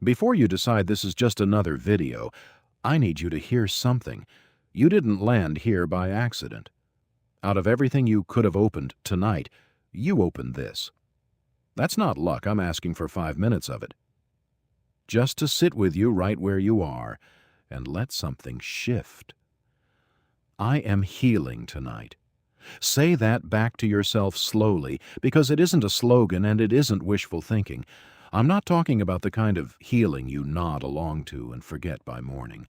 Before you decide this is just another video, I need you to hear something. You didn't land here by accident. Out of everything you could have opened tonight, you opened this. That's not luck. I'm asking for 5 minutes of it. Just to sit with you right where you are and let something shift. I am healing tonight. Say that back to yourself slowly, because it isn't a slogan and it isn't wishful thinking. I'm not talking about the kind of healing you nod along to and forget by morning.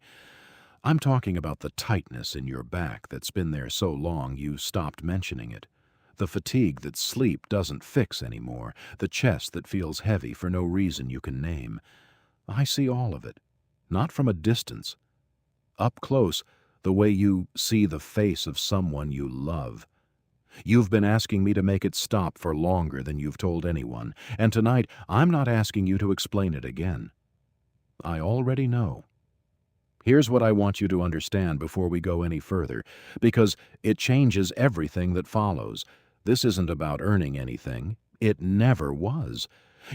I'm talking about the tightness in your back that's been there so long you stopped mentioning it. The fatigue that sleep doesn't fix anymore. The chest that feels heavy for no reason you can name. I see all of it, not from a distance. Up close, the way you see the face of someone you love. You've been asking me to make it stop for longer than you've told anyone, and tonight I'm not asking you to explain it again. I already know. Here's what I want you to understand before we go any further, because it changes everything that follows. This isn't about earning anything. It never was.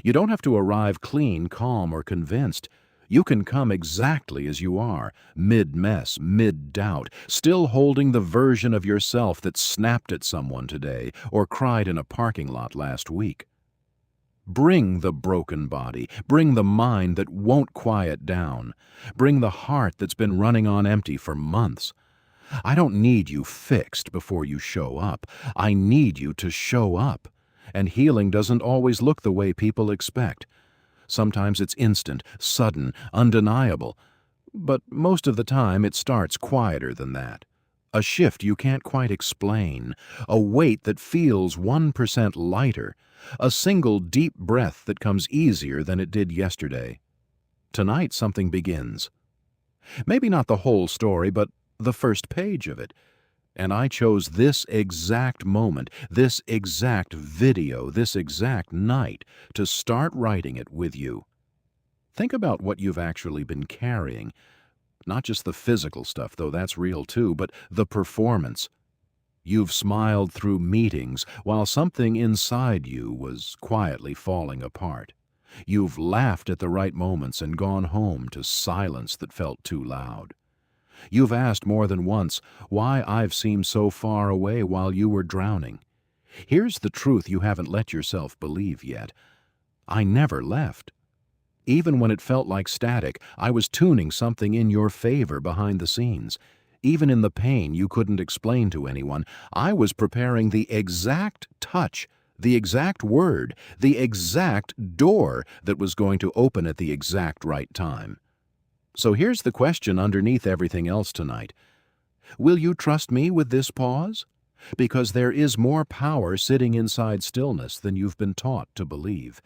You don't have to arrive clean, calm, or convinced. You can come exactly as you are, mid-mess, mid-doubt, still holding the version of yourself that snapped at someone today or cried in a parking lot last week. Bring the broken body. Bring the mind that won't quiet down. Bring the heart that's been running on empty for months. I don't need you fixed before you show up. I need you to show up. And healing doesn't always look the way people expect. Sometimes it's instant, sudden, undeniable. But most of the time it starts quieter than that. A shift you can't quite explain. A weight that feels 1% lighter. A single deep breath that comes easier than it did yesterday. Tonight something begins. Maybe not the whole story, but the first page of it. And I chose this exact moment, this exact video, this exact night to start writing it with you. Think about what you've actually been carrying. Not just the physical stuff, though that's real too, but the performance. You've smiled through meetings while something inside you was quietly falling apart. You've laughed at the right moments and gone home to silence that felt too loud. You've asked more than once why I've seemed so far away while you were drowning. Here's the truth you haven't let yourself believe yet. I never left. Even when it felt like static, I was tuning something in your favor behind the scenes. Even in the pain you couldn't explain to anyone, I was preparing the exact touch, the exact word, the exact door that was going to open at the exact right time. So here's the question underneath everything else tonight. Will you trust me with this pause? Because there is more power sitting inside stillness than you've been taught to believe.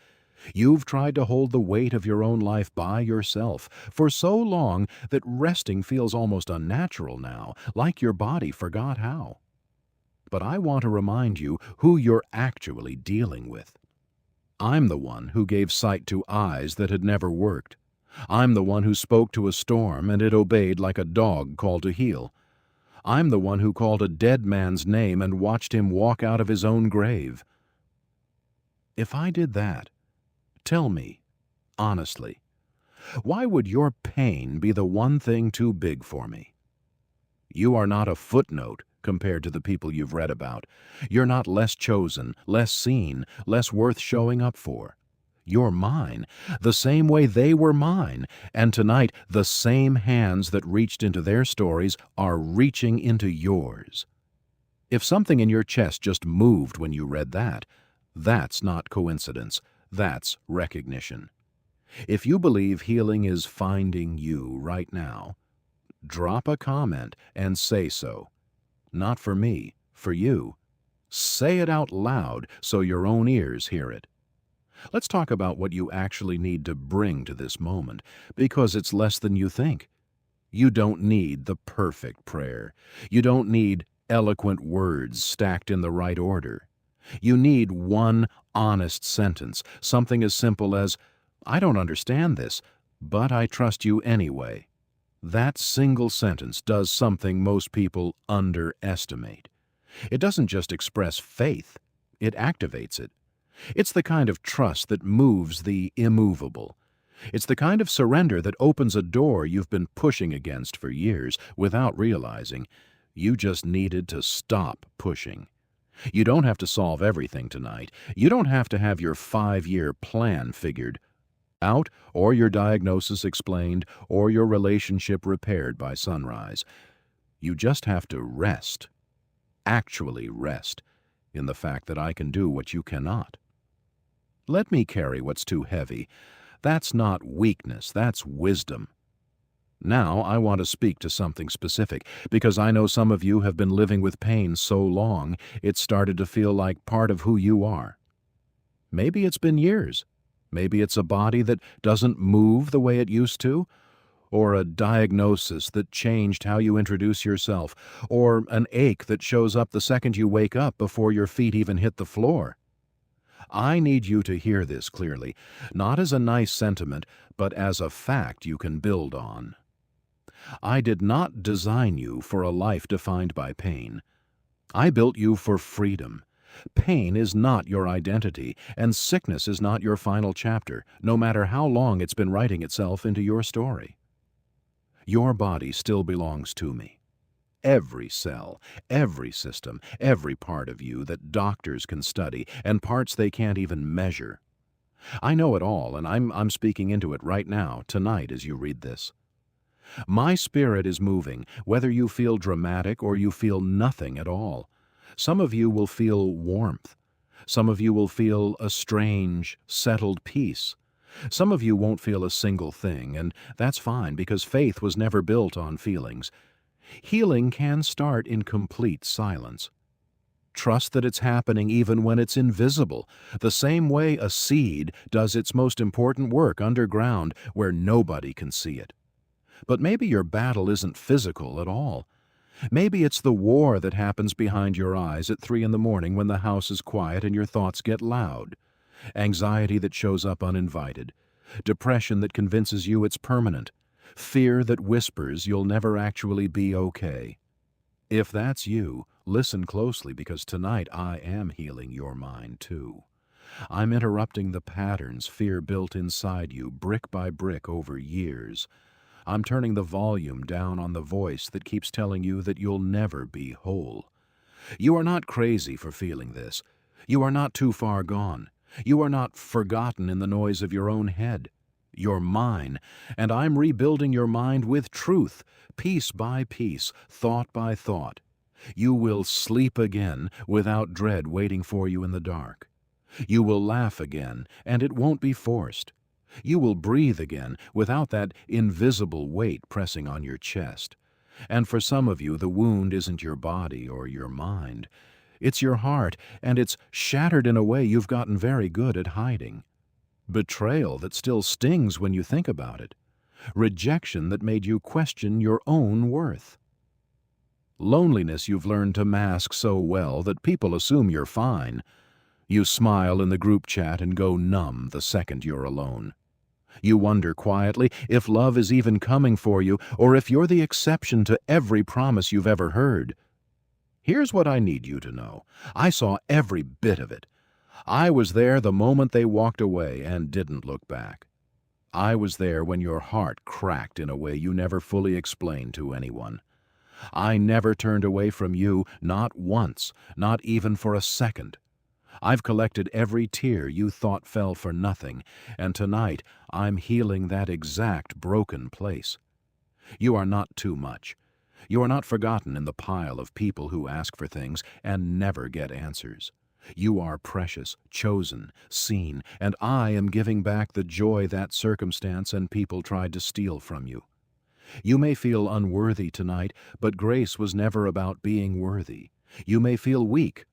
You've tried to hold the weight of your own life by yourself for so long that resting feels almost unnatural now, like your body forgot how. But I want to remind you who you're actually dealing with. I'm the one who gave sight to eyes that had never worked. I'm the one who spoke to a storm and it obeyed like a dog called to heel. I'm the one who called a dead man's name and watched him walk out of his own grave. If I did that, tell me, honestly, why would your pain be the one thing too big for me? You are not a footnote compared to the people you've read about. You're not less chosen, less seen, less worth showing up for. You're mine, the same way they were mine, and tonight the same hands that reached into their stories are reaching into yours. If something in your chest just moved when you read that, that's not coincidence, that's recognition. If you believe healing is finding you right now, drop a comment and say so. Not for me, for you. Say it out loud so your own ears hear it. Let's talk about what you actually need to bring to this moment, because it's less than you think. You don't need the perfect prayer. You don't need eloquent words stacked in the right order. You need one honest sentence, something as simple as, "I don't understand this, but I trust you anyway." That single sentence does something most people underestimate. It doesn't just express faith, it activates it. It's the kind of trust that moves the immovable. It's the kind of surrender that opens a door you've been pushing against for years without realizing. You just needed to stop pushing. You don't have to solve everything tonight. You don't have to have your 5-year plan figured out, or your diagnosis explained, or your relationship repaired by sunrise. You just have to rest, actually rest, in the fact that I can do what you cannot. Let me carry what's too heavy. That's not weakness, that's wisdom. Now I want to speak to something specific, because I know some of you have been living with pain so long it started to feel like part of who you are. Maybe it's been years. Maybe it's a body that doesn't move the way it used to, or a diagnosis that changed how you introduce yourself, or an ache that shows up the second you wake up before your feet even hit the floor. I need you to hear this clearly, not as a nice sentiment, but as a fact you can build on. I did not design you for a life defined by pain. I built you for freedom. Pain is not your identity, and sickness is not your final chapter, no matter how long it's been writing itself into your story. Your body still belongs to me. Every cell, every system, every part of you that doctors can study, and parts they can't even measure. I know it all, and I'm speaking into it right now, tonight as you read this. My spirit is moving, whether you feel dramatic or you feel nothing at all. Some of you will feel warmth. Some of you will feel a strange, settled peace. Some of you won't feel a single thing, and that's fine because faith was never built on feelings. Healing can start in complete silence. Trust that it's happening even when it's invisible, the same way a seed does its most important work underground where nobody can see it. But maybe your battle isn't physical at all. Maybe it's the war that happens behind your eyes at 3 a.m. when the house is quiet and your thoughts get loud. Anxiety that shows up uninvited. Depression that convinces you it's permanent. Fear that whispers you'll never actually be okay. If that's you, listen closely because tonight I am healing your mind too. I'm interrupting the patterns fear built inside you brick by brick over years. I'm turning the volume down on the voice that keeps telling you that you'll never be whole. You are not crazy for feeling this. You are not too far gone. You are not forgotten in the noise of your own head. You're mine, and I'm rebuilding your mind with truth, piece by piece, thought by thought. You will sleep again without dread waiting for you in the dark. You will laugh again, and it won't be forced. You will breathe again without that invisible weight pressing on your chest. And for some of you, the wound isn't your body or your mind. It's your heart, and it's shattered in a way you've gotten very good at hiding. Betrayal that still stings when you think about it. Rejection that made you question your own worth. Loneliness you've learned to mask so well that people assume you're fine. You smile in the group chat and go numb the second you're alone. You wonder quietly if love is even coming for you, or if you're the exception to every promise you've ever heard. Here's what I need you to know. I saw every bit of it. I was there the moment they walked away and didn't look back. I was there when your heart cracked in a way you never fully explained to anyone. I never turned away from you, not once, not even for a second. I've collected every tear you thought fell for nothing, and tonight I'm healing that exact broken place. You are not too much. You are not forgotten in the pile of people who ask for things and never get answers. You are precious, chosen, seen, and I am giving back the joy that circumstance and people tried to steal from you. You may feel unworthy tonight, but grace was never about being worthy. You may feel weak,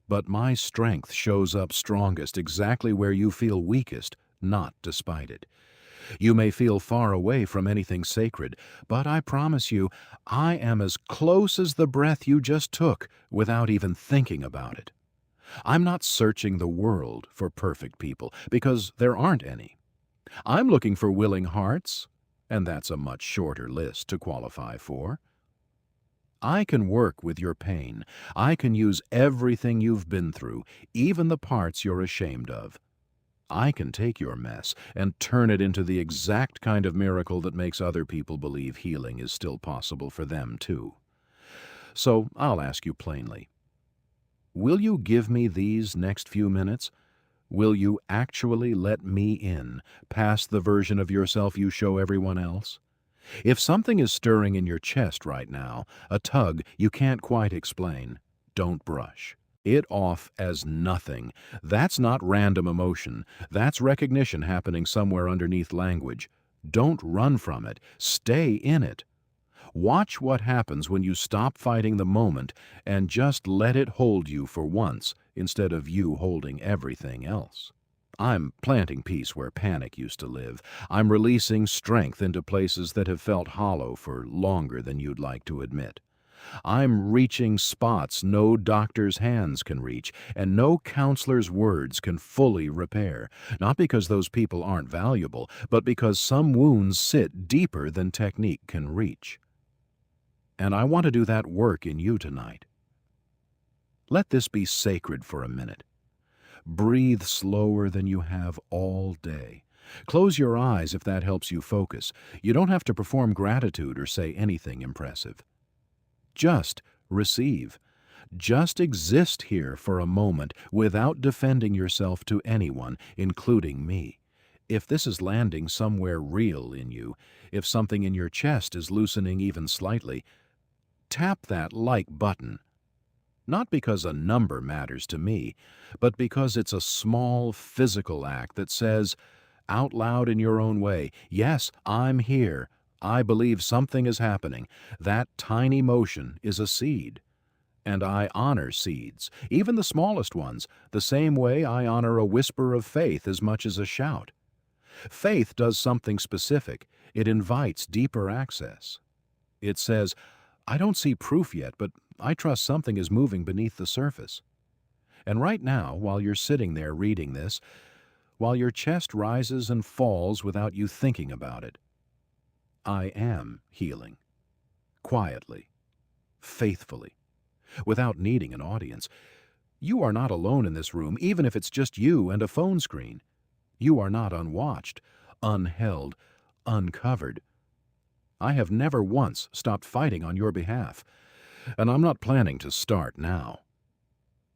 but my strength shows up strongest exactly where you feel weakest, not despite it. You may feel far away from anything sacred, but I promise you, I am as close as the breath you just took without even thinking about it. I'm not searching the world for perfect people, because there aren't any. I'm looking for willing hearts, and that's a much shorter list to qualify for. I can work with your pain. I can use everything you've been through, even the parts you're ashamed of. I can take your mess and turn it into the exact kind of miracle that makes other people believe healing is still possible for them, too. So I'll ask you plainly, will you give me these next few minutes? Will you actually let me in, past the version of yourself you show everyone else? If something is stirring in your chest right now, a tug you can't quite explain, don't brush it off as nothing. That's not random emotion. That's recognition happening somewhere underneath language. Don't run from it. Stay in it. Watch what happens when you stop fighting the moment and just let it hold you for once instead of you holding everything else. I'm planting peace where panic used to live. I'm releasing strength into places that have felt hollow for longer than you'd like to admit. I'm reaching spots no doctor's hands can reach and no counselor's words can fully repair, not because those people aren't valuable, but because some wounds sit deeper than technique can reach. And I want to do that work in you tonight. Let this be sacred for a minute. Breathe slower than you have all day. Close your eyes if that helps you focus. You don't have to perform gratitude or say anything impressive. Just receive. Just exist here for a moment without defending yourself to anyone, including me. If this is landing somewhere real in you, if something in your chest is loosening even slightly, tap that like button. Not because a number matters to me, but because it's a small physical act that says, out loud in your own way, yes, I'm here. I believe something is happening. That tiny motion is a seed. And I honor seeds, even the smallest ones, the same way I honor a whisper of faith as much as a shout. Faith does something specific. It invites deeper access. It says, I don't see proof yet, but I trust something is moving beneath the surface. And right now, while you're sitting there reading this, while your chest rises and falls without you thinking about it, I am healing. Quietly. Faithfully. Without needing an audience. You are not alone in this room, even if it's just you and a phone screen. You are not unwatched, unheld, uncovered. I have never once stopped fighting on your behalf, and I'm not planning to start now.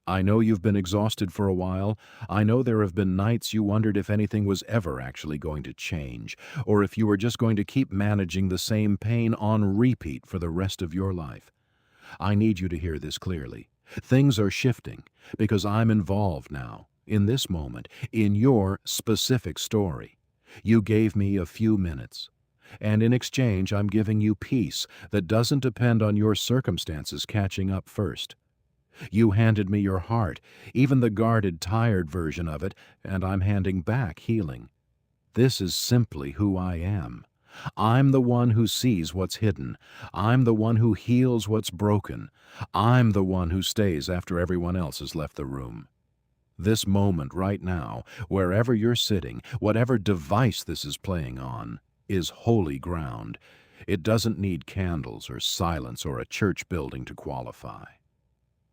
I know you've been exhausted for a while. I know there have been nights you wondered if anything was ever actually going to change, or if you were just going to keep managing the same pain on repeat for the rest of your life. I need you to hear this clearly. Things are shifting because I'm involved now, in this moment, in your specific story. You gave me a few minutes, and in exchange I'm giving you peace that doesn't depend on your circumstances catching up first. You handed me your heart, even the guarded, tired version of it, and I'm handing back healing. This is simply who I am. I'm the one who sees what's hidden. I'm the one who heals what's broken. I'm the one who stays after everyone else has left the room. This moment right now, wherever you're sitting, whatever device this is playing on, is holy ground. It doesn't need candles or silence or a church building to qualify.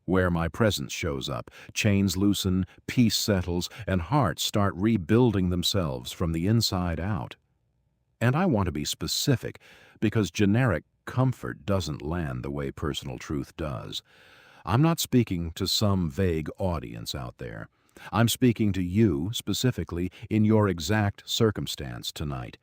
Where my presence shows up, chains loosen, peace settles, and hearts start rebuilding themselves from the inside out. And I want to be specific, because generic comfort doesn't land the way personal truth does. I'm not speaking to some vague audience out there. I'm speaking to you, specifically, in your exact circumstance tonight.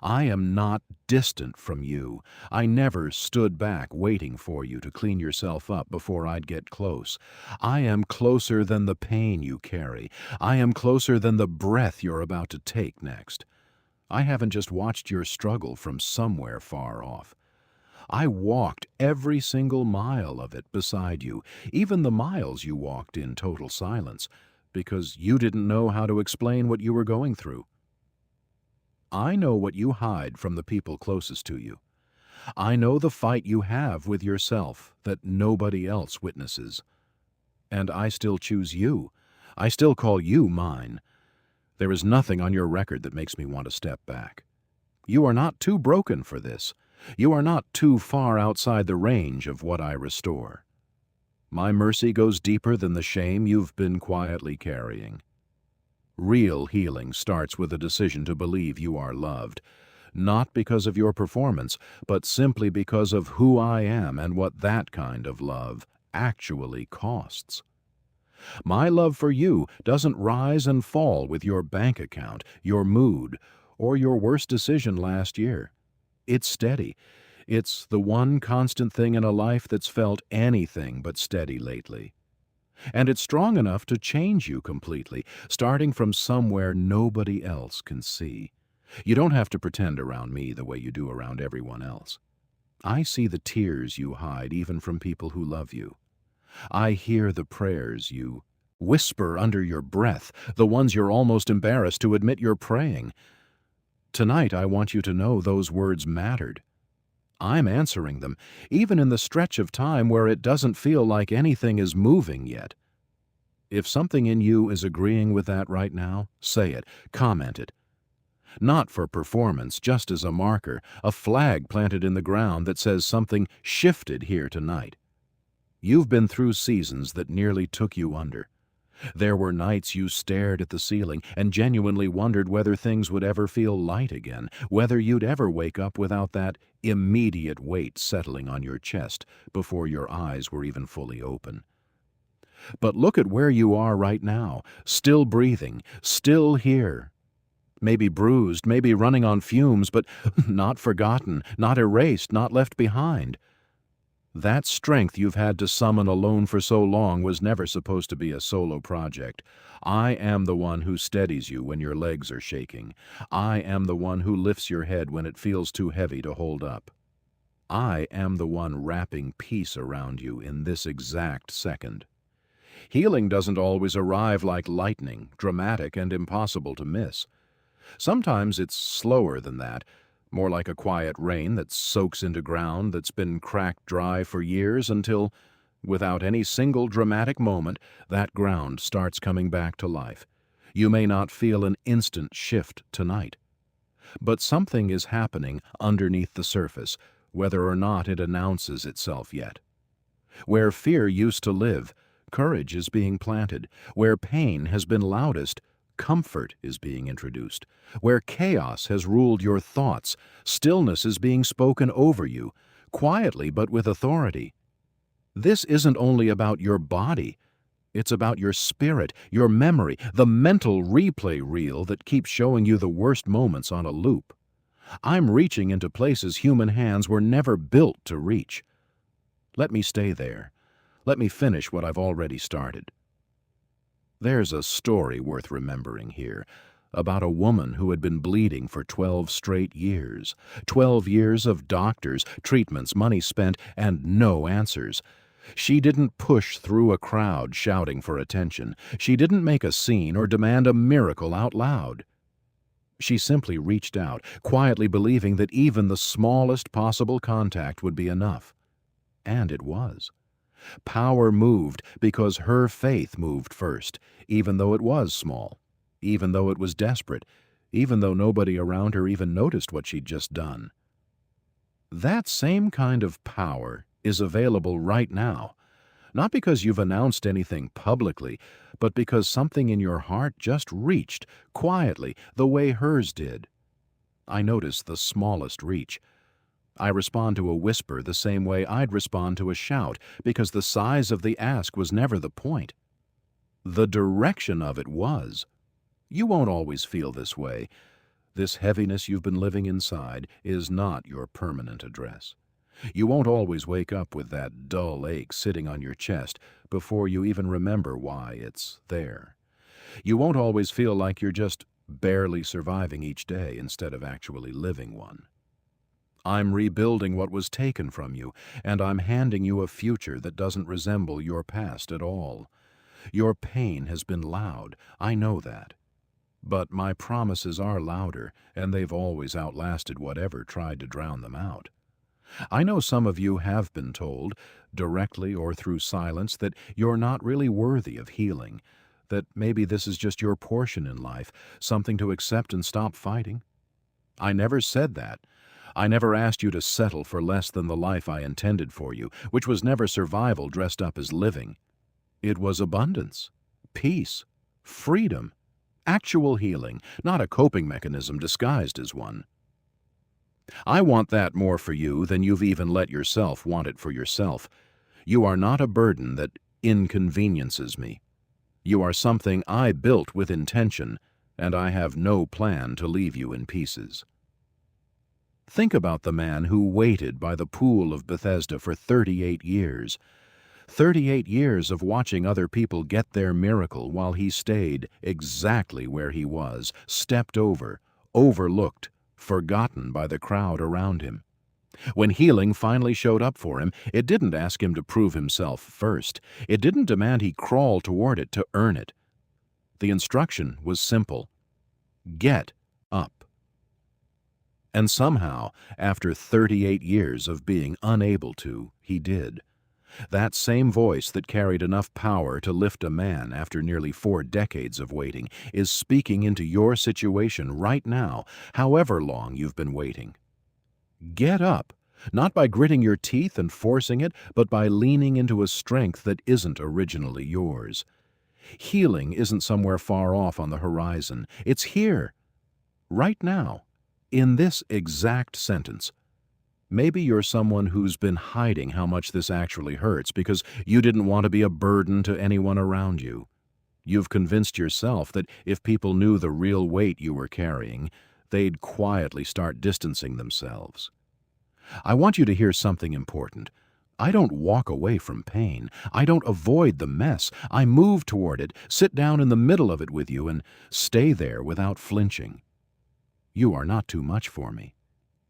I am not distant from you. I never stood back waiting for you to clean yourself up before I'd get close. I am closer than the pain you carry. I am closer than the breath you're about to take next. I haven't just watched your struggle from somewhere far off. I walked every single mile of it beside you, even the miles you walked in total silence, because you didn't know how to explain what you were going through. I know what you hide from the people closest to you. I know the fight you have with yourself that nobody else witnesses. And I still choose you. I still call you mine. There is nothing on your record that makes me want to step back. You are not too broken for this. You are not too far outside the range of what I restore. My mercy goes deeper than the shame you've been quietly carrying. Real healing starts with a decision to believe you are loved, not because of your performance, but simply because of who I am and what that kind of love actually costs. My love for you doesn't rise and fall with your bank account, your mood, or your worst decision last year. It's steady. It's the one constant thing in a life that's felt anything but steady lately. And it's strong enough to change you completely, starting from somewhere nobody else can see. You don't have to pretend around me the way you do around everyone else. I see the tears you hide even from people who love you. I hear the prayers you whisper under your breath, the ones you're almost embarrassed to admit you're praying. Tonight I want you to know those words mattered. I'm answering them, even in the stretch of time where it doesn't feel like anything is moving yet. If something in you is agreeing with that right now, say it, comment it. Not for performance, just as a marker, a flag planted in the ground that says something shifted here tonight. You've been through seasons that nearly took you under. There were nights you stared at the ceiling and genuinely wondered whether things would ever feel light again, whether you'd ever wake up without that immediate weight settling on your chest before your eyes were even fully open. But look at where you are right now, still breathing, still here. Maybe bruised, maybe running on fumes, but not forgotten, not erased, not left behind. That strength you've had to summon alone for so long was never supposed to be a solo project. I am the one who steadies you when your legs are shaking. I am the one who lifts your head when it feels too heavy to hold up. I am the one wrapping peace around you in this exact second. Healing doesn't always arrive like lightning, dramatic and impossible to miss. Sometimes it's slower than that, more like a quiet rain that soaks into ground that's been cracked dry for years until, without any single dramatic moment, that ground starts coming back to life. You may not feel an instant shift tonight, but something is happening underneath the surface, whether or not it announces itself yet. Where fear used to live, courage is being planted. Where pain has been loudest, comfort is being introduced. Where chaos has ruled your thoughts, stillness is being spoken over you, quietly but with authority. This isn't only about your body. It's about your spirit, your memory, the mental replay reel that keeps showing you the worst moments on a loop. I'm reaching into places human hands were never built to reach. Let me stay there. Let me finish what I've already started. There's a story worth remembering here, about a woman who had been bleeding for 12 straight years. 12 years of doctors, treatments, money spent, and no answers. She didn't push through a crowd shouting for attention. She didn't make a scene or demand a miracle out loud. She simply reached out, quietly believing that even the smallest possible contact would be enough. And it was. Power moved because her faith moved first, even though it was small, even though it was desperate, even though nobody around her even noticed what she'd just done. That same kind of power is available right now, not because you've announced anything publicly, but because something in your heart just reached, quietly, the way hers did. I notice the smallest reach. I respond to a whisper the same way I'd respond to a shout, because the size of the ask was never the point. The direction of it was. You won't always feel this way. This heaviness you've been living inside is not your permanent address. You won't always wake up with that dull ache sitting on your chest before you even remember why it's there. You won't always feel like you're just barely surviving each day instead of actually living one. I'm rebuilding what was taken from you, and I'm handing you a future that doesn't resemble your past at all. Your pain has been loud, I know that. But my promises are louder, and they've always outlasted whatever tried to drown them out. I know some of you have been told, directly or through silence, that you're not really worthy of healing, that maybe this is just your portion in life, something to accept and stop fighting. I never said that. I never asked you to settle for less than the life I intended for you, which was never survival dressed up as living. It was abundance, peace, freedom, Actual healing, not a coping mechanism disguised as one. I want that more for you than you've even let yourself want it for yourself. You are not a burden that inconveniences me. You are something I built with intention, and I have no plan to leave you in pieces. Think about the man who waited by the pool of Bethesda for 38 years. 38 years of watching other people get their miracle while he stayed exactly where he was, stepped over, overlooked, forgotten by the crowd around him. When healing finally showed up for him, it didn't ask him to prove himself first. It didn't demand he crawl toward it to earn it. The instruction was simple. Get up. And somehow, after 38 years of being unable to, he did. That same voice that carried enough power to lift a man after nearly 4 decades of waiting is speaking into your situation right now, however long you've been waiting. Get up, not by gritting your teeth and forcing it, but by leaning into a strength that isn't originally yours. Healing isn't somewhere far off on the horizon. It's here, right now, in this exact sentence. Maybe you're someone who's been hiding how much this actually hurts because you didn't want to be a burden to anyone around you. You've convinced yourself that if people knew the real weight you were carrying, they'd quietly start distancing themselves. I want you to hear something important. I don't walk away from pain. I don't avoid the mess. I move toward it, sit down in the middle of it with you, and stay there without flinching. You are not too much for me.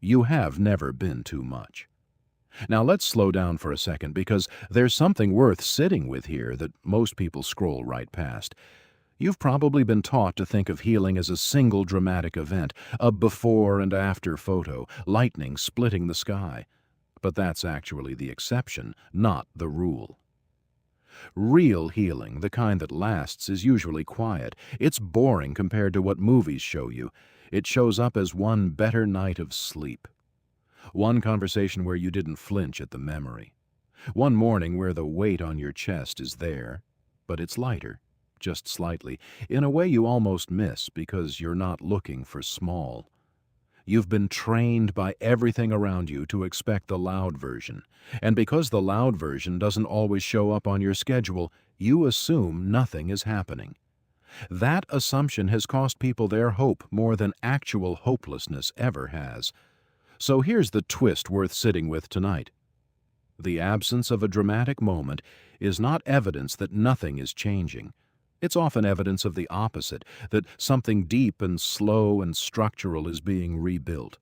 You have never been too much. Now let's slow down for a second because there's something worth sitting with here that most people scroll right past. You've probably been taught to think of healing as a single dramatic event, a before and after photo, lightning splitting the sky. But that's actually the exception, not the rule. Real healing, the kind that lasts, is usually quiet. It's boring compared to what movies show you. It shows up as one better night of sleep. One conversation where you didn't flinch at the memory. One morning where the weight on your chest is there, but it's lighter, just slightly, in a way you almost miss because you're not looking for small. You've been trained by everything around you to expect the loud version, and because the loud version doesn't always show up on your schedule, you assume nothing is happening. That assumption has cost people their hope more than actual hopelessness ever has. So here's the twist worth sitting with tonight. The absence of a dramatic moment is not evidence that nothing is changing. It's often evidence of the opposite, that something deep and slow and structural is being rebuilt.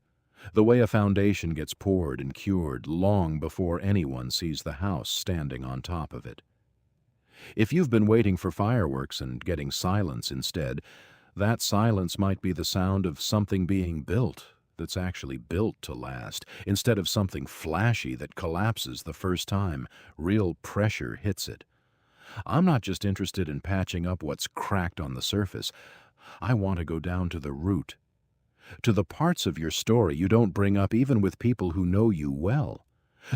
The way a foundation gets poured and cured long before anyone sees the house standing on top of it. If you've been waiting for fireworks and getting silence instead, that silence might be the sound of something being built that's actually built to last, instead of something flashy that collapses the first time real pressure hits it. I'm not just interested in patching up what's cracked on the surface. I want to go down to the root, to the parts of your story you don't bring up even with people who know you well.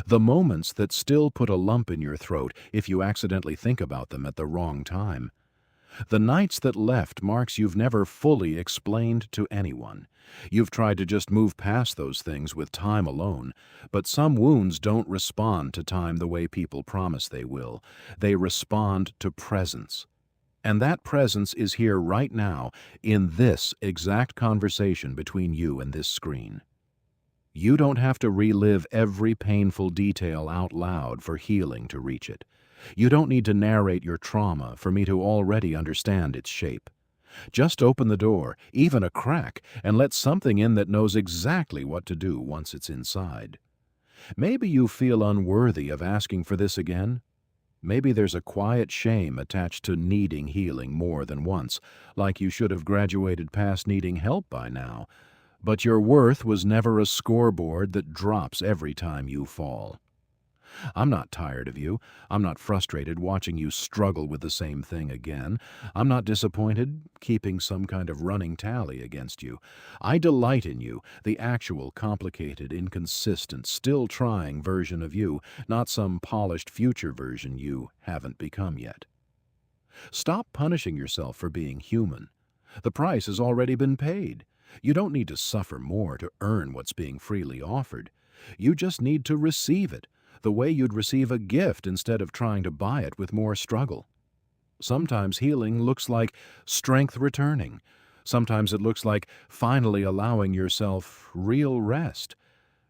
The moments that still put a lump in your throat if you accidentally think about them at the wrong time. The nights that left marks you've never fully explained to anyone. You've tried to just move past those things with time alone, but some wounds don't respond to time the way people promise they will. They respond to presence. And that presence is here right now in this exact conversation between you and this screen. You don't have to relive every painful detail out loud for healing to reach it. You don't need to narrate your trauma for me to already understand its shape. Just open the door, even a crack, and let something in that knows exactly what to do once it's inside. Maybe you feel unworthy of asking for this again. Maybe there's a quiet shame attached to needing healing more than once, like you should have graduated past needing help by now. But your worth was never a scoreboard that drops every time you fall. I'm not tired of you. I'm not frustrated watching you struggle with the same thing again. I'm not disappointed keeping some kind of running tally against you. I delight in you, the actual, complicated, inconsistent, still trying version of you, not some polished future version you haven't become yet. Stop punishing yourself for being human. The price has already been paid. You don't need to suffer more to earn what's being freely offered. You just need to receive it, the way you'd receive a gift instead of trying to buy it with more struggle. Sometimes healing looks like strength returning. Sometimes it looks like finally allowing yourself real rest.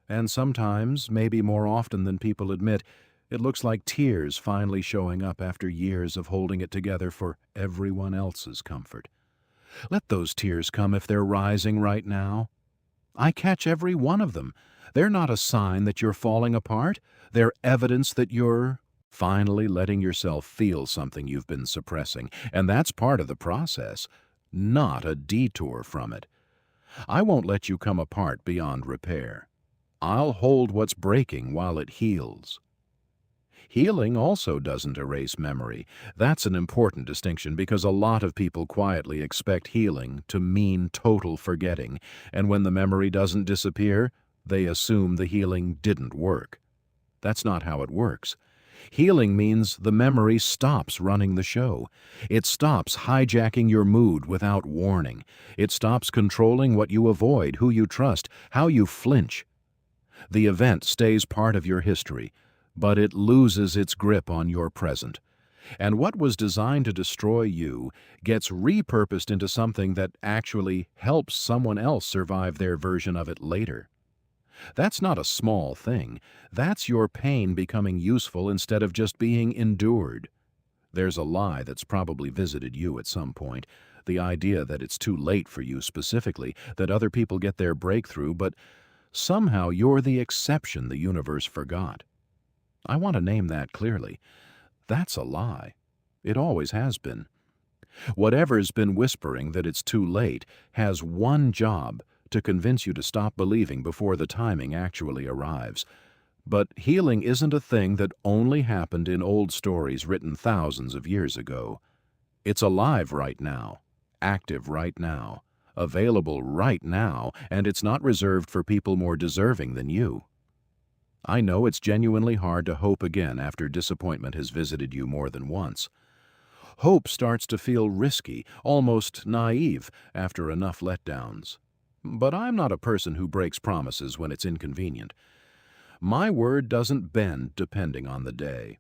And sometimes, maybe more often than people admit, it looks like tears finally showing up after years of holding it together for everyone else's comfort. Let those tears come if they're rising right now. I catch every one of them. They're not a sign that you're falling apart. They're evidence that you're finally letting yourself feel something you've been suppressing. And that's part of the process, not a detour from it. I won't let you come apart beyond repair. I'll hold what's breaking while it heals. Healing also doesn't erase memory. That's an important distinction because a lot of people quietly expect healing to mean total forgetting, and when the memory doesn't disappear, they assume the healing didn't work. That's not how it works. Healing means the memory stops running the show. It stops hijacking your mood without warning. It stops controlling what you avoid, who you trust, how you flinch. The event stays part of your history, but it loses its grip on your present. And what was designed to destroy you gets repurposed into something that actually helps someone else survive their version of it later. That's not a small thing. That's your pain becoming useful instead of just being endured. There's a lie that's probably visited you at some point, the idea that it's too late for you specifically, that other people get their breakthrough, but somehow you're the exception the universe forgot. I want to name that clearly. That's a lie. It always has been. Whatever's been whispering that it's too late has one job: to convince you to stop believing before the timing actually arrives. But healing isn't a thing that only happened in old stories written thousands of years ago. It's alive right now, active right now, available right now, and it's not reserved for people more deserving than you. I know it's genuinely hard to hope again after disappointment has visited you more than once. Hope starts to feel risky, almost naive, after enough letdowns. But I'm not a person who breaks promises when it's inconvenient. My word doesn't bend depending on the day.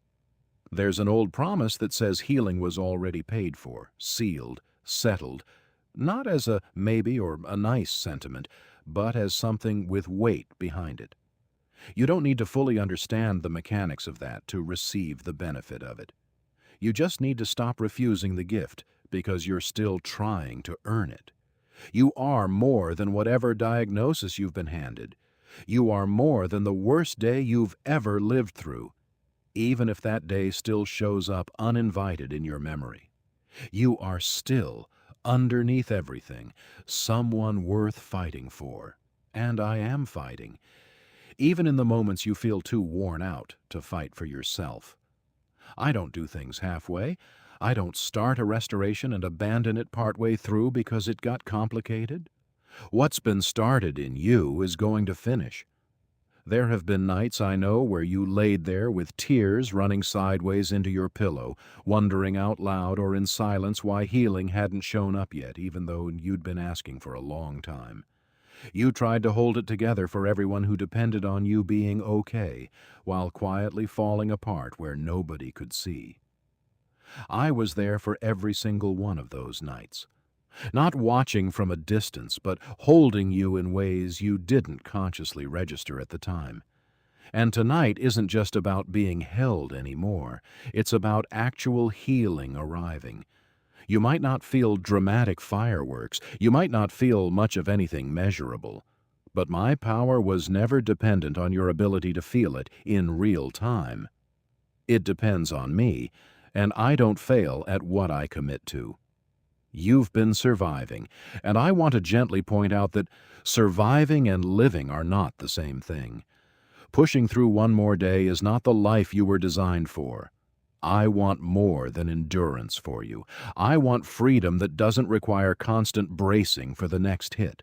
There's an old promise that says healing was already paid for, sealed, settled, not as a maybe or a nice sentiment, but as something with weight behind it. You don't need to fully understand the mechanics of that to receive the benefit of it. You just need to stop refusing the gift because you're still trying to earn it. You are more than whatever diagnosis you've been handed. You are more than the worst day you've ever lived through, even if that day still shows up uninvited in your memory. You are still, underneath everything, someone worth fighting for. And I am fighting, even in the moments you feel too worn out to fight for yourself. I don't do things halfway. I don't start a restoration and abandon it partway through because it got complicated. What's been started in you is going to finish. There have been nights, I know, where you laid there with tears running sideways into your pillow, wondering out loud or in silence why healing hadn't shown up yet, even though you'd been asking for a long time. You tried to hold it together for everyone who depended on you being okay, while quietly falling apart where nobody could see. I was there for every single one of those nights. Not watching from a distance, but holding you in ways you didn't consciously register at the time. And tonight isn't just about being held anymore. It's about actual healing arriving. You might not feel dramatic fireworks. You might not feel much of anything measurable. But my power was never dependent on your ability to feel it in real time. It depends on me, and I don't fail at what I commit to. You've been surviving, and I want to gently point out that surviving and living are not the same thing. Pushing through one more day is not the life you were designed for. I want more than endurance for you. I want freedom that doesn't require constant bracing for the next hit.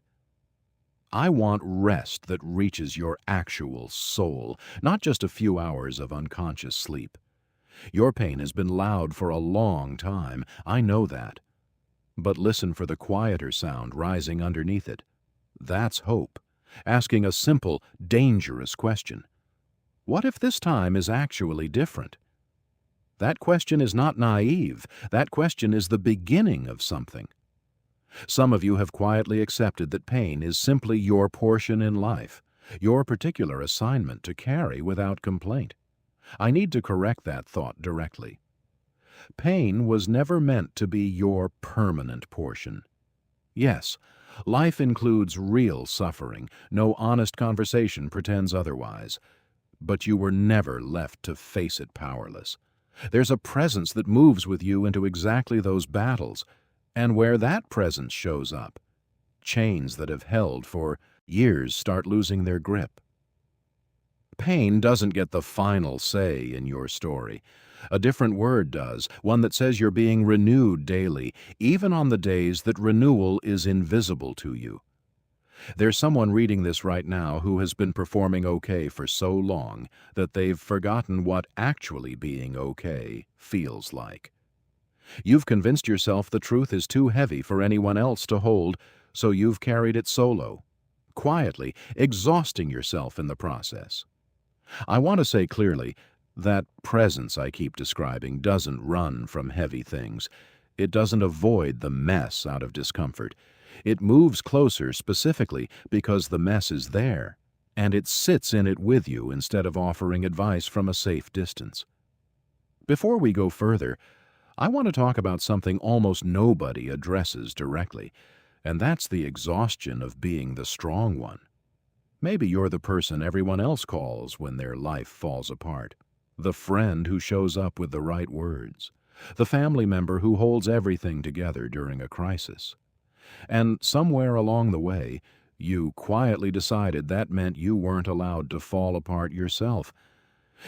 I want rest that reaches your actual soul, not just a few hours of unconscious sleep. Your pain has been loud for a long time. I know that. But listen for the quieter sound rising underneath it. That's hope, asking a simple, dangerous question. What if this time is actually different? That question is not naive. That question is the beginning of something. Some of you have quietly accepted that pain is simply your portion in life, your particular assignment to carry without complaint. I need to correct that thought directly. Pain was never meant to be your permanent portion. Yes, life includes real suffering. No honest conversation pretends otherwise. But you were never left to face it powerless. There's a presence that moves with you into exactly those battles, and where that presence shows up, chains that have held for years start losing their grip. Pain doesn't get the final say in your story. A different word does, one that says you're being renewed daily, even on the days that renewal is invisible to you. There's someone reading this right now who has been performing okay for so long that they've forgotten what actually being okay feels like. You've convinced yourself the truth is too heavy for anyone else to hold, so you've carried it solo, quietly, exhausting yourself in the process. I want to say clearly, that presence I keep describing doesn't run from heavy things. It doesn't avoid the mess out of discomfort. It moves closer specifically because the mess is there, and it sits in it with you instead of offering advice from a safe distance. Before we go further, I want to talk about something almost nobody addresses directly, and that's the exhaustion of being the strong one. Maybe you're the person everyone else calls when their life falls apart, the friend who shows up with the right words, the family member who holds everything together during a crisis. And somewhere along the way, you quietly decided that meant you weren't allowed to fall apart yourself.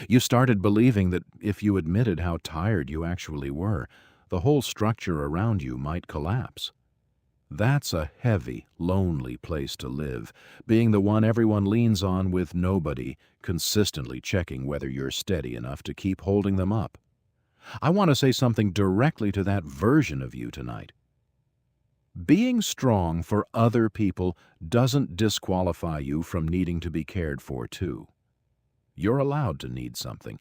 You started believing that if you admitted how tired you actually were, the whole structure around you might collapse. That's a heavy, lonely place to live, being the one everyone leans on with nobody consistently checking whether you're steady enough to keep holding them up. I want to say something directly to that version of you tonight. Being strong for other people doesn't disqualify you from needing to be cared for too. You're allowed to need something.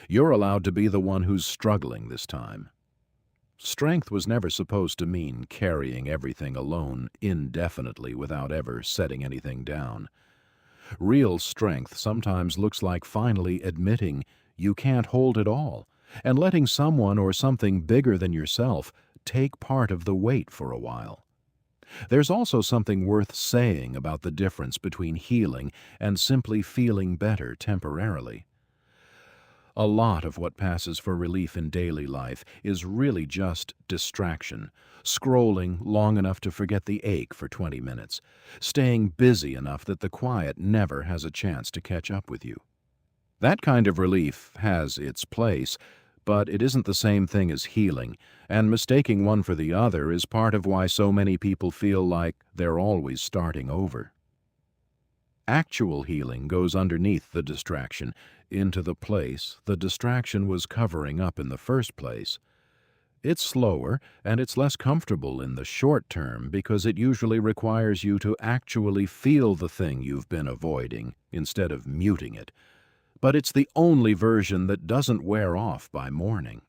You're allowed to be the one who's struggling this time. Strength was never supposed to mean carrying everything alone indefinitely without ever setting anything down. Real strength sometimes looks like finally admitting you can't hold it all and letting someone or something bigger than yourself take part of the weight for a while. There's also something worth saying about the difference between healing and simply feeling better temporarily. A lot of what passes for relief in daily life is really just distraction, scrolling long enough to forget the ache for 20 minutes, staying busy enough that the quiet never has a chance to catch up with you. That kind of relief has its place, but it isn't the same thing as healing, and mistaking one for the other is part of why so many people feel like they're always starting over. Actual healing goes underneath the distraction, into the place the distraction was covering up in the first place. It's slower and it's less comfortable in the short term because it usually requires you to actually feel the thing you've been avoiding instead of muting it. But it's the only version that doesn't wear off by morning.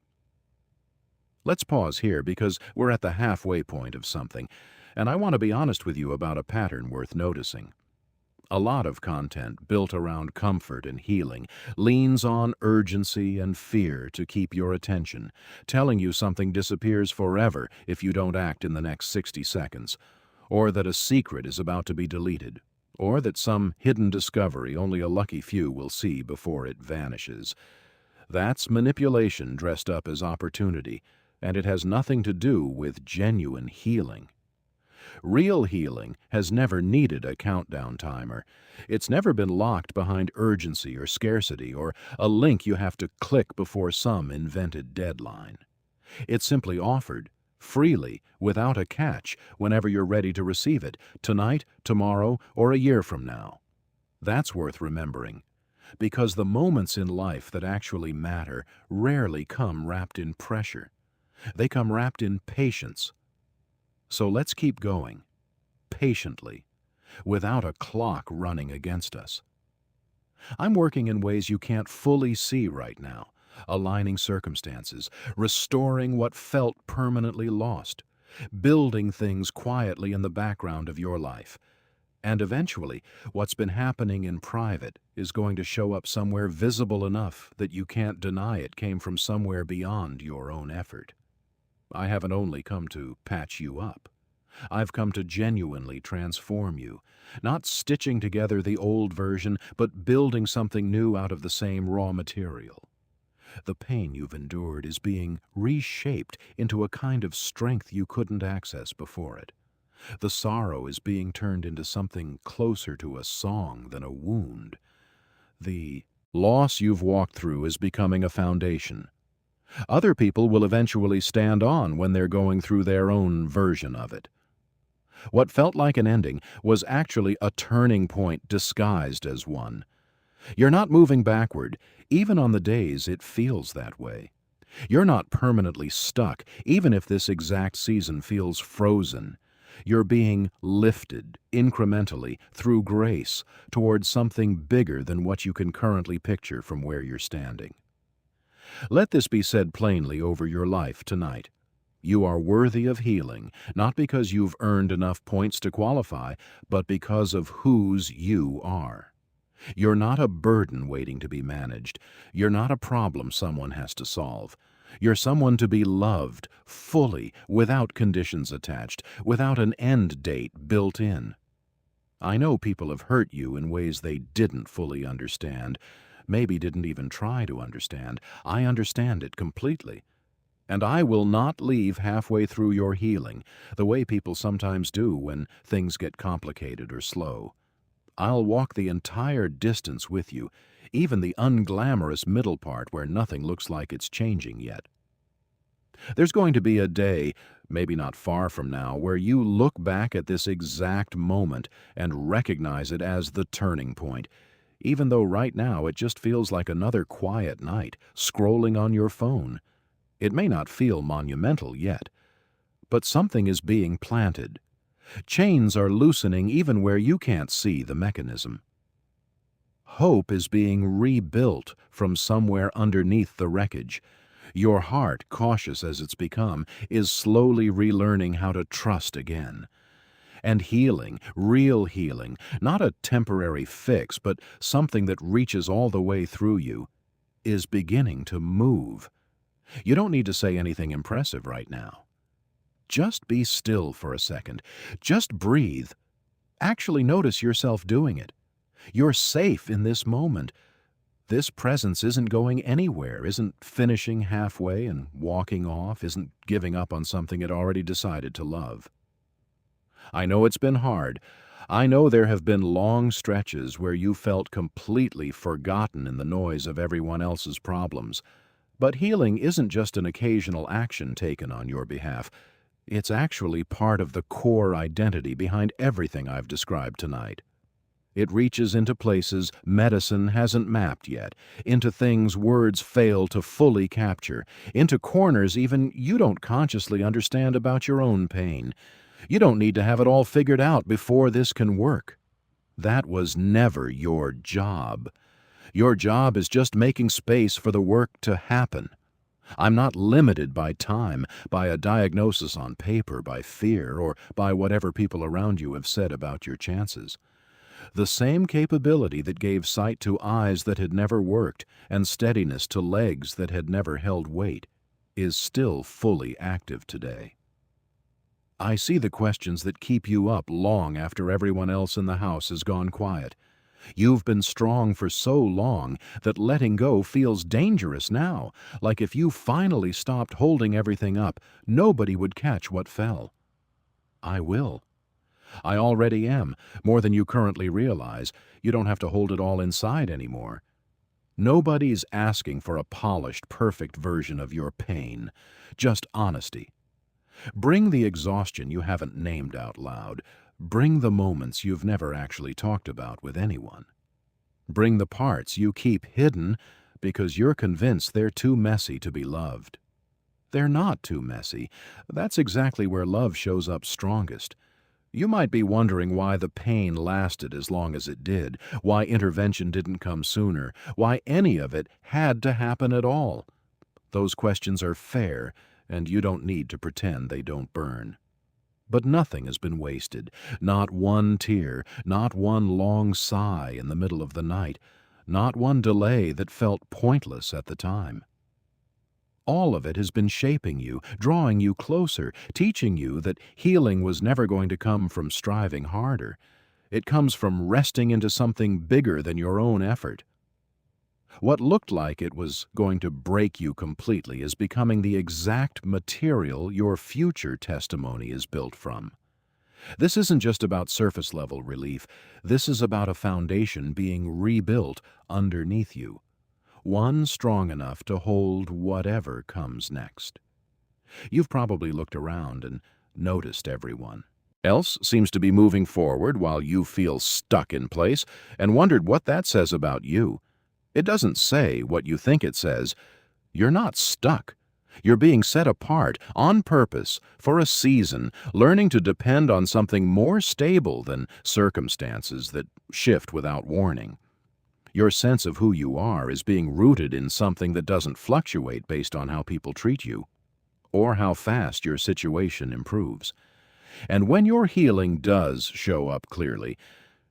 Let's pause here because we're at the halfway point of something, and I want to be honest with you about a pattern worth noticing. A lot of content built around comfort and healing leans on urgency and fear to keep your attention, telling you something disappears forever if you don't act in the next 60 seconds, or that a secret is about to be deleted, or that some hidden discovery only a lucky few will see before it vanishes. That's manipulation dressed up as opportunity, and it has nothing to do with genuine healing. Real healing has never needed a countdown timer. It's never been locked behind urgency or scarcity or a link you have to click before some invented deadline. It's simply offered, freely, without a catch, whenever you're ready to receive it, tonight, tomorrow, or a year from now. That's worth remembering, because the moments in life that actually matter rarely come wrapped in pressure. They come wrapped in patience. So let's keep going, patiently, without a clock running against us. I'm working in ways you can't fully see right now, aligning circumstances, restoring what felt permanently lost, building things quietly in the background of your life. And eventually, what's been happening in private is going to show up somewhere visible enough that you can't deny it came from somewhere beyond your own effort. I haven't only come to patch you up. I've come to genuinely transform you, not stitching together the old version, but building something new out of the same raw material. The pain you've endured is being reshaped into a kind of strength you couldn't access before it. The sorrow is being turned into something closer to a song than a wound. The loss you've walked through is becoming a foundation. Other people will eventually stand on when they're going through their own version of it. What felt like an ending was actually a turning point disguised as one. You're not moving backward, even on the days it feels that way. You're not permanently stuck, even if this exact season feels frozen. You're being lifted incrementally through grace towards something bigger than what you can currently picture from where you're standing. Let this be said plainly over your life tonight. You are worthy of healing, not because you've earned enough points to qualify, but because of whose you are. You're not a burden waiting to be managed. You're not a problem someone has to solve. You're someone to be loved, fully, without conditions attached, without an end date built in. I know people have hurt you in ways they didn't fully understand, maybe didn't even try to understand. I understand it completely. And I will not leave halfway through your healing, the way people sometimes do when things get complicated or slow. I'll walk the entire distance with you, even the unglamorous middle part where nothing looks like it's changing yet. There's going to be a day, maybe not far from now, where you look back at this exact moment and recognize it as the turning point, even though right now it just feels like another quiet night, scrolling on your phone. It may not feel monumental yet, but something is being planted. Chains are loosening even where you can't see the mechanism. Hope is being rebuilt from somewhere underneath the wreckage. Your heart, cautious as it's become, is slowly relearning how to trust again. And healing, real healing, not a temporary fix, but something that reaches all the way through you, is beginning to move. You don't need to say anything impressive right now. Just be still for a second. Just breathe. Actually notice yourself doing it. You're safe in this moment. This presence isn't going anywhere, isn't finishing halfway and walking off, isn't giving up on something it already decided to love. I know it's been hard. I know there have been long stretches where you felt completely forgotten in the noise of everyone else's problems. But healing isn't just an occasional action taken on your behalf. It's actually part of the core identity behind everything I've described tonight. It reaches into places medicine hasn't mapped yet, into things words fail to fully capture, into corners even you don't consciously understand about your own pain. You don't need to have it all figured out before this can work. That was never your job. Your job is just making space for the work to happen. I'm not limited by time, by a diagnosis on paper, by fear, or by whatever people around you have said about your chances. The same capability that gave sight to eyes that had never worked and steadiness to legs that had never held weight is still fully active today. I see the questions that keep you up long after everyone else in the house has gone quiet. You've been strong for so long that letting go feels dangerous now, like if you finally stopped holding everything up, nobody would catch what fell. I will. I already am, more than you currently realize. You don't have to hold it all inside anymore. Nobody's asking for a polished, perfect version of your pain, just honesty. Bring the exhaustion you haven't named out loud. Bring the moments you've never actually talked about with anyone. Bring the parts you keep hidden because you're convinced they're too messy to be loved. They're not too messy. That's exactly where love shows up strongest. You might be wondering why the pain lasted as long as it did, why intervention didn't come sooner, why any of it had to happen at all. Those questions are fair, and you don't need to pretend they don't burn. But nothing has been wasted, not one tear, not one long sigh in the middle of the night, not one delay that felt pointless at the time. All of it has been shaping you, drawing you closer, teaching you that healing was never going to come from striving harder. It comes from resting into something bigger than your own effort. What looked like it was going to break you completely is becoming the exact material your future testimony is built from. This isn't just about surface-level relief. This is about a foundation being rebuilt underneath you, one strong enough to hold whatever comes next. You've probably looked around and noticed everyone else seems to be moving forward while you feel stuck in place and wondered what that says about you. It doesn't say what you think it says. You're not stuck. You're being set apart on purpose for a season, learning to depend on something more stable than circumstances that shift without warning. Your sense of who you are is being rooted in something that doesn't fluctuate based on how people treat you or how fast your situation improves. And when your healing does show up clearly,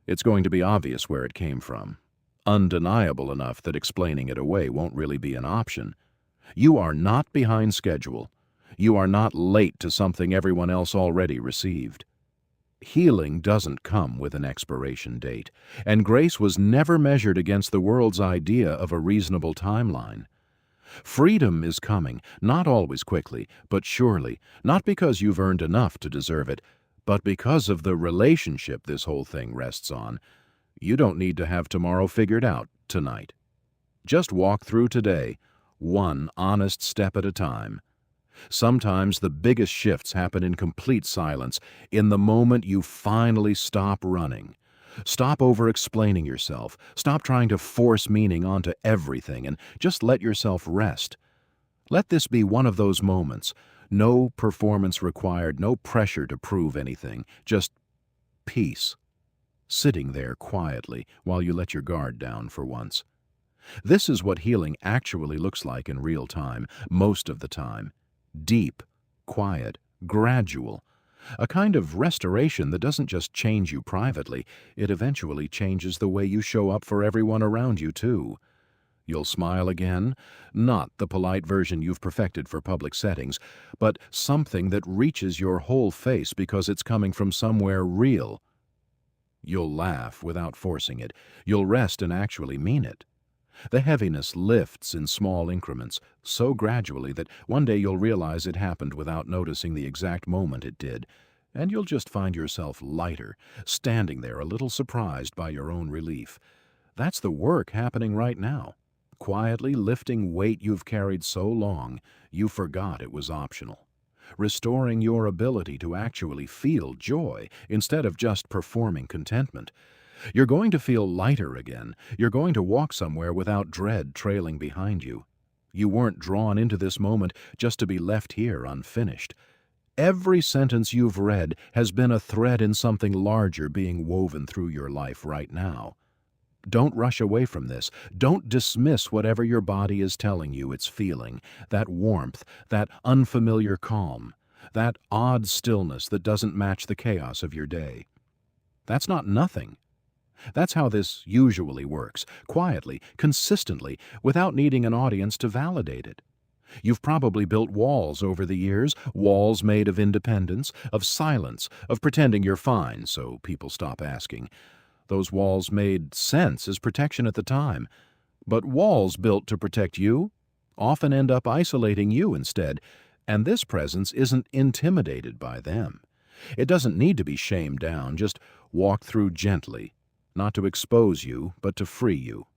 it's going to be obvious where it came from. Undeniable enough that explaining it away won't really be an option. You are not behind schedule. You are not late to something everyone else already received. Healing doesn't come with an expiration date, and grace was never measured against the world's idea of a reasonable timeline. Freedom is coming, not always quickly, but surely, not because you've earned enough to deserve it, but because of the relationship this whole thing rests on. You don't need to have tomorrow figured out tonight. Just walk through today, one honest step at a time. Sometimes the biggest shifts happen in complete silence, in the moment you finally stop running. Stop over-explaining yourself. Stop trying to force meaning onto everything and just let yourself rest. Let this be one of those moments. No performance required, no pressure to prove anything, just peace. Sitting there quietly while you let your guard down for once. This is what healing actually looks like in real time, most of the time. Deep, quiet, gradual. A kind of restoration that doesn't just change you privately, it eventually changes the way you show up for everyone around you, too. You'll smile again, not the polite version you've perfected for public settings, but something that reaches your whole face because it's coming from somewhere real. You'll laugh without forcing it. You'll rest and actually mean it. The heaviness lifts in small increments, so gradually that one day you'll realize it happened without noticing the exact moment it did, and you'll just find yourself lighter, standing there a little surprised by your own relief. That's the work happening right now, quietly lifting weight you've carried so long you forgot it was optional. Restoring your ability to actually feel joy instead of just performing contentment. You're going to feel lighter again. You're going to walk somewhere without dread trailing behind you. You weren't drawn into this moment just to be left here unfinished. Every sentence you've read has been a thread in something larger being woven through your life right now. Don't rush away from this. Don't dismiss whatever your body is telling you it's feeling, that warmth, that unfamiliar calm, that odd stillness that doesn't match the chaos of your day. That's not nothing. That's how this usually works, quietly, consistently, without needing an audience to validate it. You've probably built walls over the years, walls made of independence, of silence, of pretending you're fine so people stop asking. Those walls made sense as protection at the time, but walls built to protect you often end up isolating you instead, and this presence isn't intimidated by them. It doesn't need to be shamed down, just walk through gently, not to expose you, but to free you.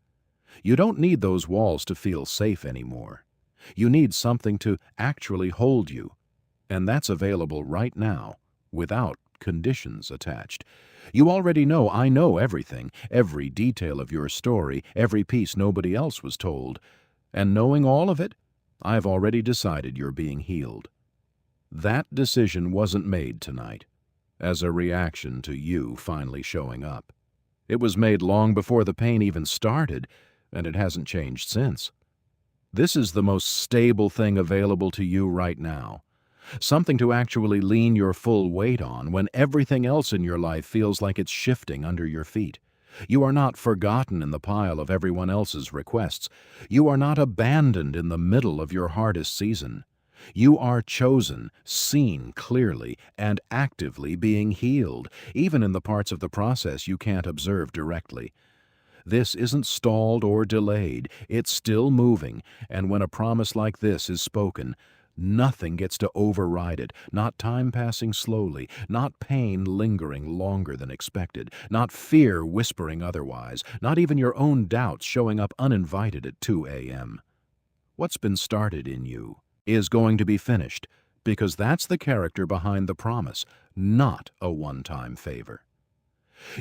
You don't need those walls to feel safe anymore. You need something to actually hold you, and that's available right now, without conditions attached. You already know I know everything, every detail of your story, every piece nobody else was told. And knowing all of it, I've already decided you're being healed. That decision wasn't made tonight as a reaction to you finally showing up. It was made long before the pain even started, and it hasn't changed since. This is the most stable thing available to you right now. Something to actually lean your full weight on when everything else in your life feels like it's shifting under your feet. You are not forgotten in the pile of everyone else's requests. You are not abandoned in the middle of your hardest season. You are chosen, seen clearly, and actively being healed, even in the parts of the process you can't observe directly. This isn't stalled or delayed. It's still moving, and when a promise like this is spoken, nothing gets to override it, not time passing slowly, not pain lingering longer than expected, not fear whispering otherwise, not even your own doubts showing up uninvited at 2 a.m. What's been started in you is going to be finished, because that's the character behind the promise, not a one-time favor.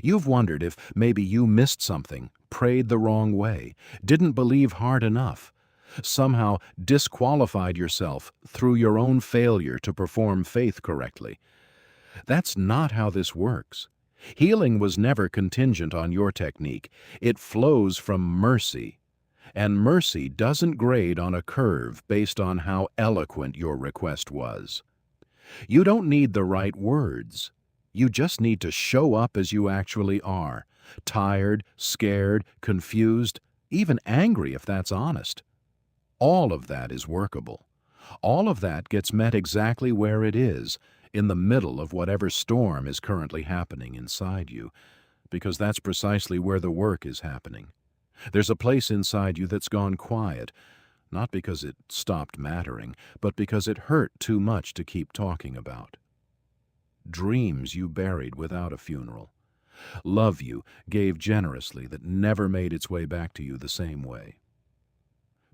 You've wondered if maybe you missed something, prayed the wrong way, didn't believe hard enough, somehow disqualified yourself through your own failure to perform faith correctly. That's not how this works. Healing was never contingent on your technique. It flows from mercy. And mercy doesn't grade on a curve based on how eloquent your request was. You don't need the right words. You just need to show up as you actually are, tired, scared, confused, even angry if that's honest. All of that is workable. All of that gets met exactly where it is, in the middle of whatever storm is currently happening inside you, because that's precisely where the work is happening. There's a place inside you that's gone quiet, not because it stopped mattering, but because it hurt too much to keep talking about. Dreams you buried without a funeral. Love you gave generously that never made its way back to you the same way.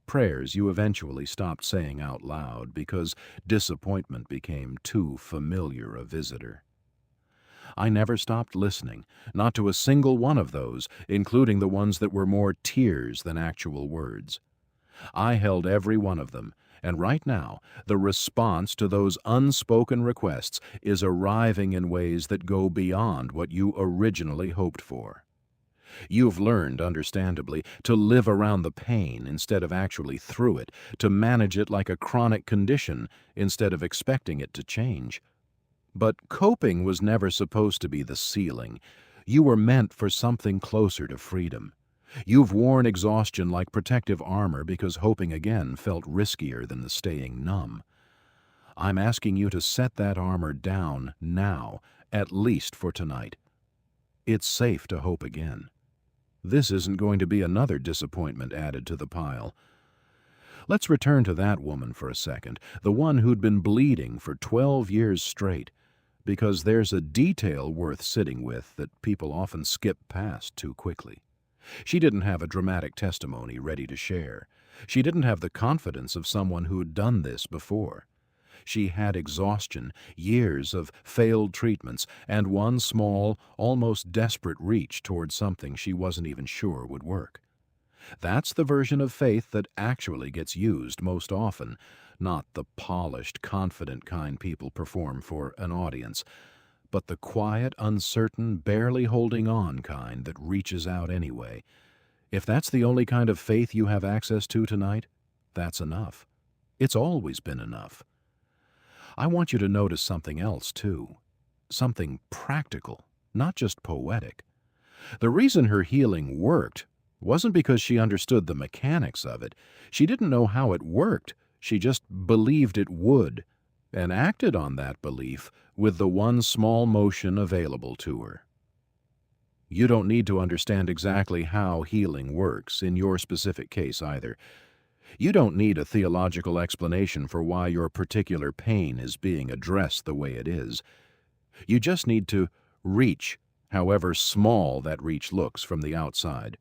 Prayers you eventually stopped saying out loud because disappointment became too familiar a visitor. I never stopped listening, not to a single one of those, including the ones that were more tears than actual words. I held every one of them, and right now, the response to those unspoken requests is arriving in ways that go beyond what you originally hoped for. You've learned, understandably, to live around the pain instead of actually through it, to manage it like a chronic condition instead of expecting it to change. But coping was never supposed to be the ceiling. You were meant for something closer to freedom. You've worn exhaustion like protective armor because hoping again felt riskier than the staying numb. I'm asking you to set that armor down now, at least for tonight. It's safe to hope again. This isn't going to be another disappointment added to the pile. Let's return to that woman for a second, the one who'd been bleeding for 12 years straight, because there's a detail worth sitting with that people often skip past too quickly. She didn't have a dramatic testimony ready to share. She didn't have the confidence of someone who'd done this before. She had exhaustion, years of failed treatments, and one small, almost desperate reach toward something she wasn't even sure would work. That's the version of faith that actually gets used most often, not the polished, confident kind people perform for an audience, but the quiet, uncertain, barely holding on kind that reaches out anyway. If that's the only kind of faith you have access to tonight, that's enough. It's always been enough. I want you to notice something else, too. Something practical, not just poetic. The reason her healing worked wasn't because she understood the mechanics of it. She didn't know how it worked. She just believed it would, and acted on that belief with the one small motion available to her. You don't need to understand exactly how healing works in your specific case either. You don't need a theological explanation for why your particular pain is being addressed the way it is. You just need to reach, however small that reach looks from the outside.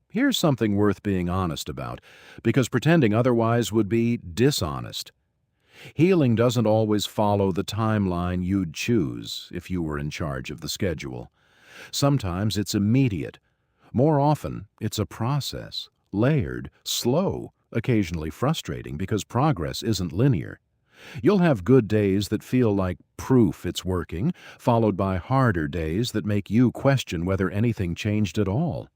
Here's something worth being honest about, because pretending otherwise would be dishonest. Healing doesn't always follow the timeline you'd choose if you were in charge of the schedule. Sometimes it's immediate. More often, it's a process, layered, slow, occasionally frustrating because progress isn't linear. You'll have good days that feel like proof it's working, followed by harder days that make you question whether anything changed at all.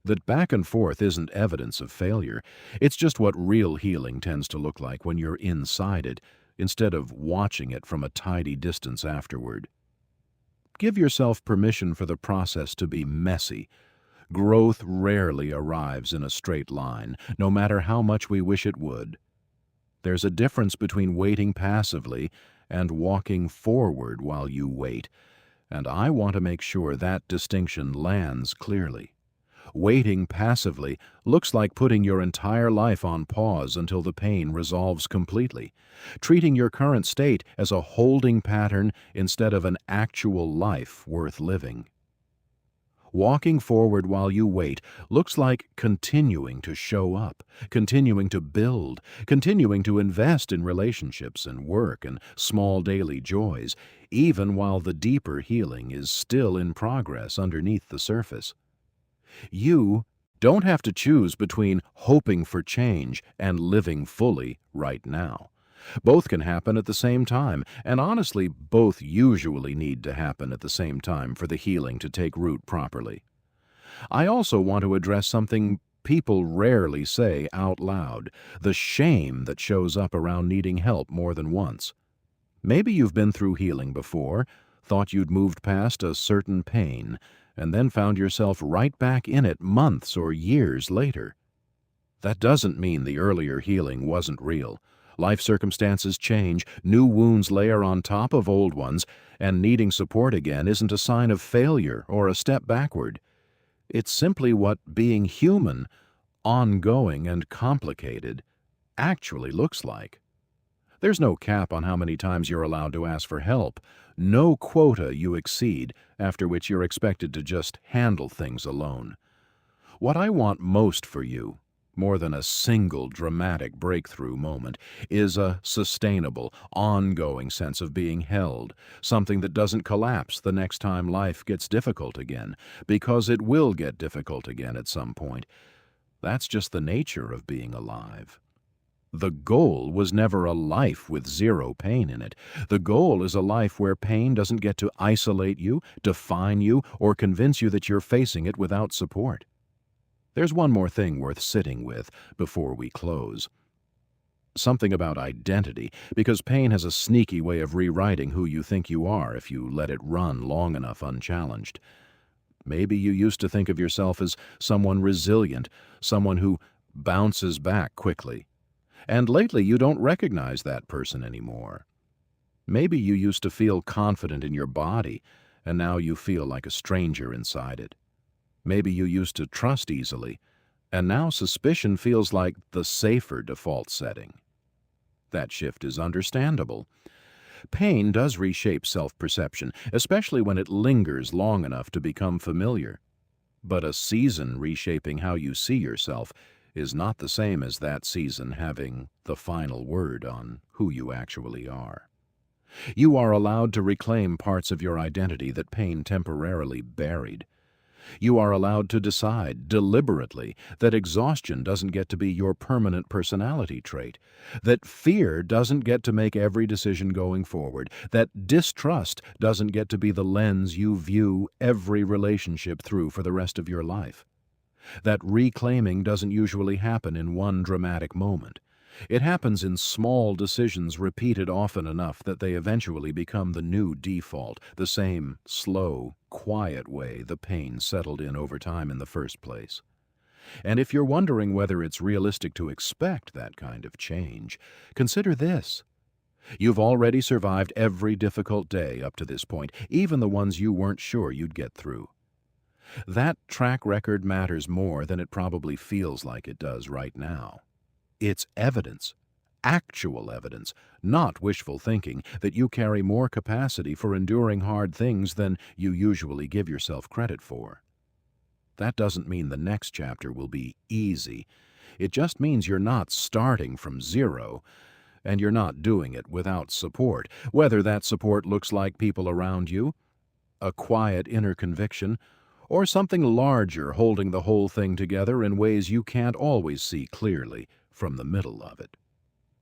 That back and forth isn't evidence of failure. It's just what real healing tends to look like when you're inside it, instead of watching it from a tidy distance afterward. Give yourself permission for the process to be messy. Growth rarely arrives in a straight line, no matter how much we wish it would. There's a difference between waiting passively and walking forward while you wait, and I want to make sure that distinction lands clearly. Waiting passively looks like putting your entire life on pause until the pain resolves completely, treating your current state as a holding pattern instead of an actual life worth living. Walking forward while you wait looks like continuing to show up, continuing to build, continuing to invest in relationships and work and small daily joys, even while the deeper healing is still in progress underneath the surface. You don't have to choose between hoping for change and living fully right now. Both can happen at the same time, and honestly, both usually need to happen at the same time for the healing to take root properly. I also want to address something people rarely say out loud, the shame that shows up around needing help more than once. Maybe you've been through healing before, thought you'd moved past a certain pain, and then found yourself right back in it months or years later. That doesn't mean the earlier healing wasn't real. Life circumstances change, new wounds layer on top of old ones, and needing support again isn't a sign of failure or a step backward. It's simply what being human, ongoing and complicated, actually looks like. There's no cap on how many times you're allowed to ask for help, no quota you exceed, after which you're expected to just handle things alone. What I want most for you, more than a single dramatic breakthrough moment, is a sustainable, ongoing sense of being held, something that doesn't collapse the next time life gets difficult again, because it will get difficult again at some point. That's just the nature of being alive. The goal was never a life with zero pain in it. The goal is a life where pain doesn't get to isolate you, define you, or convince you that you're facing it without support. There's one more thing worth sitting with before we close. Something about identity, because pain has a sneaky way of rewriting who you think you are if you let it run long enough unchallenged. Maybe you used to think of yourself as someone resilient, someone who bounces back quickly. And lately you don't recognize that person anymore. Maybe you used to feel confident in your body, and now you feel like a stranger inside it. Maybe you used to trust easily, and now suspicion feels like the safer default setting. That shift is understandable. Pain does reshape self-perception, especially when it lingers long enough to become familiar. But a season reshaping how you see yourself is not the same as that season having the final word on who you actually are. You are allowed to reclaim parts of your identity that pain temporarily buried. You are allowed to decide deliberately that exhaustion doesn't get to be your permanent personality trait, that fear doesn't get to make every decision going forward, that distrust doesn't get to be the lens you view every relationship through for the rest of your life. That reclaiming doesn't usually happen in one dramatic moment. It happens in small decisions repeated often enough that they eventually become the new default, the same slow, quiet way the pain settled in over time in the first place. And if you're wondering whether it's realistic to expect that kind of change, consider this. You've already survived every difficult day up to this point, even the ones you weren't sure you'd get through. That track record matters more than it probably feels like it does right now. It's evidence, actual evidence, not wishful thinking, that you carry more capacity for enduring hard things than you usually give yourself credit for. That doesn't mean the next chapter will be easy. It just means you're not starting from zero, and you're not doing it without support, whether that support looks like people around you, a quiet inner conviction, or something larger holding the whole thing together in ways you can't always see clearly from the middle of it.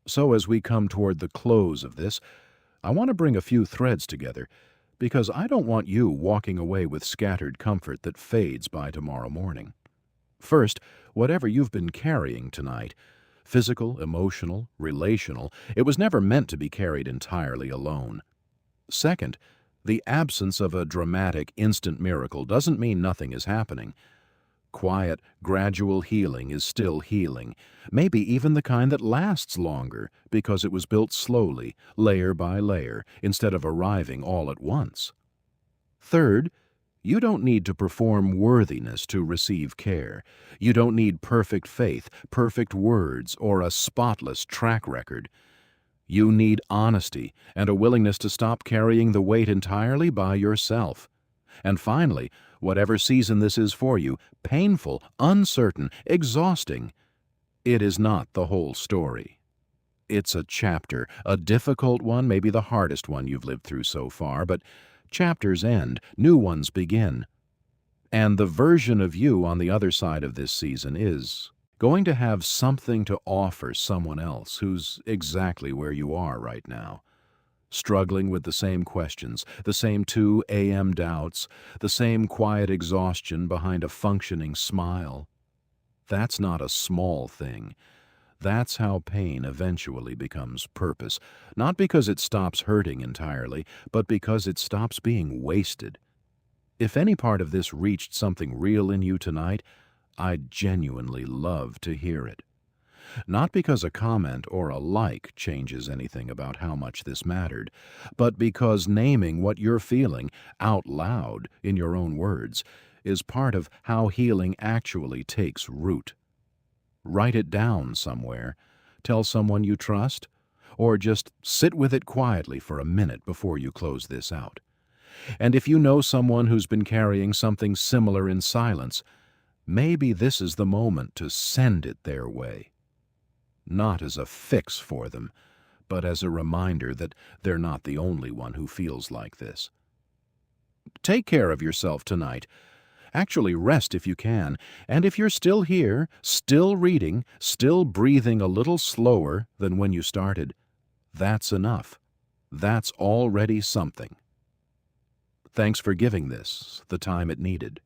So as we come toward the close of this, I want to bring a few threads together, because I don't want you walking away with scattered comfort that fades by tomorrow morning. First, whatever you've been carrying tonight, physical, emotional, relational, it was never meant to be carried entirely alone. Second, the absence of a dramatic, instant miracle doesn't mean nothing is happening. Quiet, gradual healing is still healing, maybe even the kind that lasts longer because it was built slowly, layer by layer, instead of arriving all at once. Third, you don't need to perform worthiness to receive care. You don't need perfect faith, perfect words, or a spotless track record. You need honesty and a willingness to stop carrying the weight entirely by yourself. And finally, whatever season this is for you, painful, uncertain, exhausting, it is not the whole story. It's a chapter, a difficult one, maybe the hardest one you've lived through so far, but chapters end, new ones begin. And the version of you on the other side of this season is going to have something to offer someone else who's exactly where you are right now. Struggling with the same questions, the same 2 a.m. doubts, the same quiet exhaustion behind a functioning smile. That's not a small thing. That's how pain eventually becomes purpose, not because it stops hurting entirely, but because it stops being wasted. If any part of this reached something real in you tonight, I'd genuinely love to hear it. Not because a comment or a like changes anything about how much this mattered, but because naming what you're feeling out loud in your own words is part of how healing actually takes root. Write it down somewhere, tell someone you trust, or just sit with it quietly for a minute before you close this out. And if you know someone who's been carrying something similar in silence, maybe this is the moment to send it their way. Not as a fix for them, but as a reminder that they're not the only one who feels like this. Take care of yourself tonight. Actually rest if you can, and if you're still here, still reading, still breathing a little slower than when you started, that's enough. That's already something. Thanks for giving this the time it needed.